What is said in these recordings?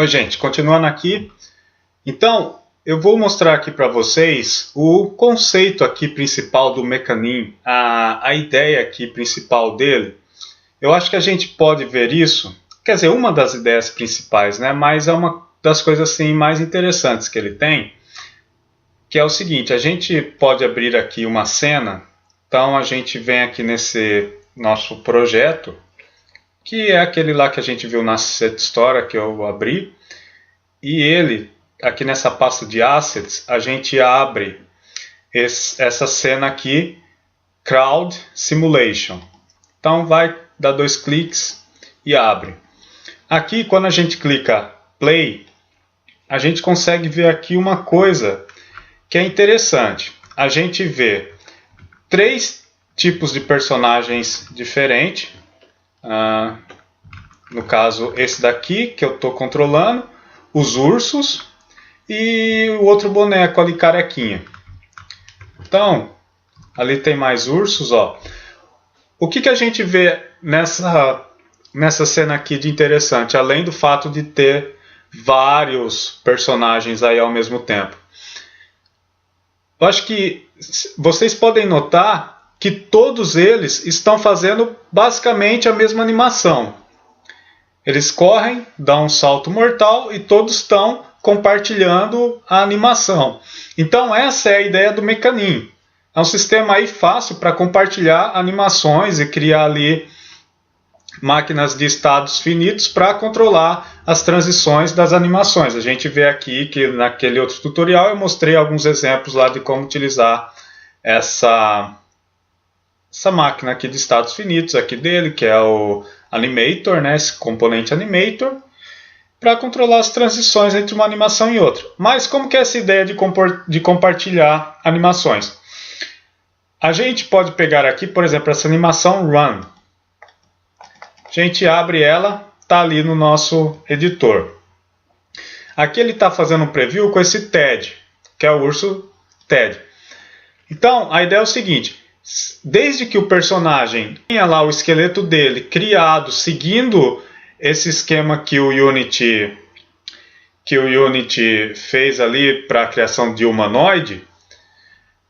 Oi, gente, continuando aqui. Então, eu vou mostrar aqui para vocês o conceito aqui principal do Mecanim, a ideia aqui principal dele. Eu acho que a gente pode ver isso, quer dizer, uma das ideias principais, né? Mas é uma das coisas assim mais interessantes que ele tem, que é o seguinte: a gente pode abrir aqui uma cena. Então a gente vem aqui nesse nosso projeto, que é aquele lá que a gente viu na Asset Store que eu abri, e ele, aqui nessa pasta de Assets, a gente abre essa cena aqui, Crowd Simulation. Então vai dar 2 cliques e abre. Aqui, quando a gente clica Play, a gente consegue ver aqui uma coisa que é interessante. A gente vê 3 tipos de personagens diferentes. No caso, esse daqui que eu estou controlando, os ursos e o outro boneco ali, carequinha. Então, ali tem mais ursos, ó. O que a gente vê nessa cena aqui de interessante, além do fato de ter vários personagens aí ao mesmo tempo? Eu acho que vocês podem notar que todos eles estão fazendo basicamente a mesma animação. Eles correm, dão um salto mortal e todos estão compartilhando a animação. Então essa é a ideia do Mecanim. É um sistema aí fácil para compartilhar animações e criar ali máquinas de estados finitos para controlar as transições das animações. A gente vê aqui que naquele outro tutorial eu mostrei alguns exemplos lá de como utilizar essa máquina aqui de estados finitos aqui dele, que é o Animator, né, esse componente Animator, para controlar as transições entre uma animação e outra. Mas como que é essa ideia de compartilhar animações? A gente pode pegar aqui, por exemplo, essa animação Run. A gente abre ela, está ali no nosso editor. Aqui ele está fazendo um preview com esse Ted, que é o urso Ted. Então, a ideia é o seguinte: desde que o personagem tenha lá o esqueleto dele criado, seguindo esse esquema que o Unity fez ali para a criação de humanoide,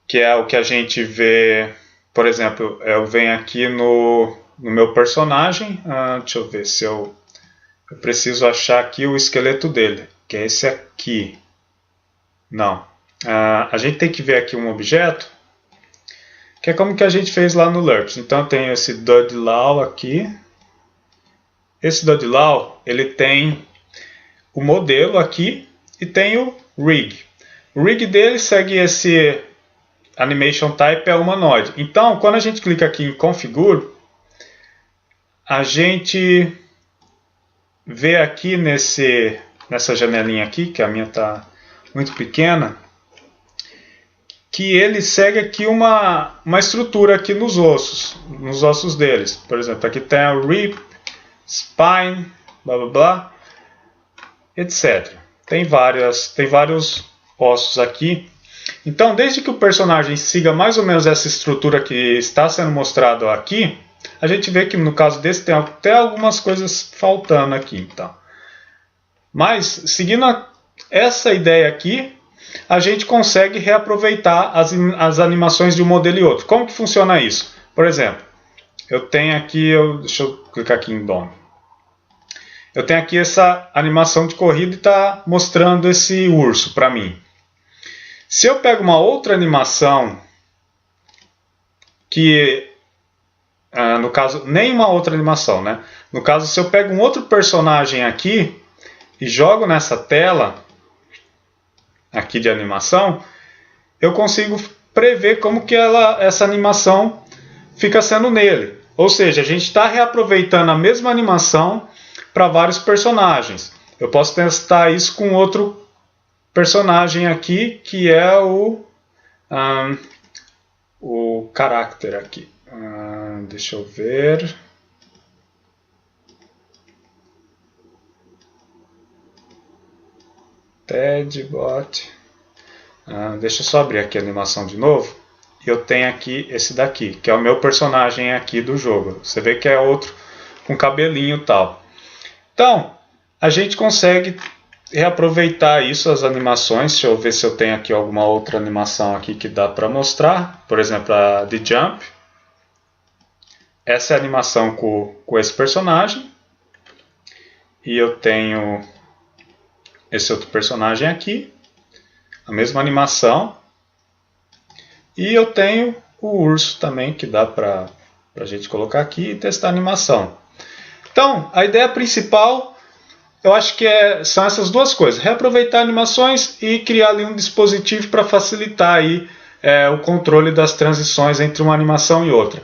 que é o que a gente vê, por exemplo, eu venho aqui no meu personagem, deixa eu ver se eu preciso achar aqui o esqueleto dele, que é esse aqui. Não, a gente tem que ver aqui um objeto, que é como que a gente fez lá no LURPS. Então tem esse Dudlaw aqui. Esse Dudlaw, ele tem o modelo aqui e tem o rig. O rig dele segue esse animation type, é humanoide. Então, quando a gente clica aqui em Configure, a gente vê aqui nessa janelinha aqui, que a minha está muito pequena, que ele segue aqui uma estrutura aqui nos ossos deles. Por exemplo, aqui tem o rib, spine, blá blá blá, etc. Tem vários ossos aqui. Então, desde que o personagem siga mais ou menos essa estrutura que está sendo mostrado aqui, a gente vê que no caso desse tem até algumas coisas faltando aqui. Então. Mas, seguindo essa ideia aqui, a gente consegue reaproveitar as animações de um modelo e outro. Como que funciona isso? Por exemplo, eu tenho aqui, deixa eu clicar aqui em DOM. Eu tenho aqui essa animação de corrida e está mostrando esse urso para mim. Se eu pego uma outra animação, que no caso, nem uma outra animação, né? No caso, se eu pego um outro personagem aqui e jogo nessa tela aqui de animação, eu consigo prever como que essa animação fica sendo nele. Ou seja, a gente está reaproveitando a mesma animação para vários personagens. Eu posso testar isso com outro personagem aqui, que é o character aqui. Deixa eu ver. Tedbot. Deixa eu só abrir aqui a animação de novo. E eu tenho aqui esse daqui, que é o meu personagem aqui do jogo. Você vê que é outro com cabelinho e tal. Então, a gente consegue reaproveitar isso, as animações. Deixa eu ver se eu tenho aqui alguma outra animação aqui que dá para mostrar. Por exemplo, a de Jump. Essa é a animação com esse personagem. E eu tenho esse outro personagem aqui. A mesma animação. E eu tenho o urso também, que dá para a gente colocar aqui e testar a animação. Então, a ideia principal, eu acho que são essas duas coisas. Reaproveitar animações e criar ali um dispositivo para facilitar aí, o controle das transições entre uma animação e outra.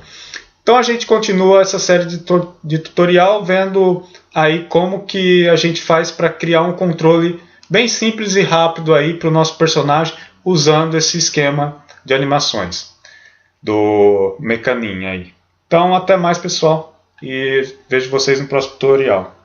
Então a gente continua essa série de tutorial vendo aí como que a gente faz para criar um controle bem simples e rápido aí para o nosso personagem usando esse esquema de animações do Mecanim aí. Então até mais, pessoal, e vejo vocês no próximo tutorial.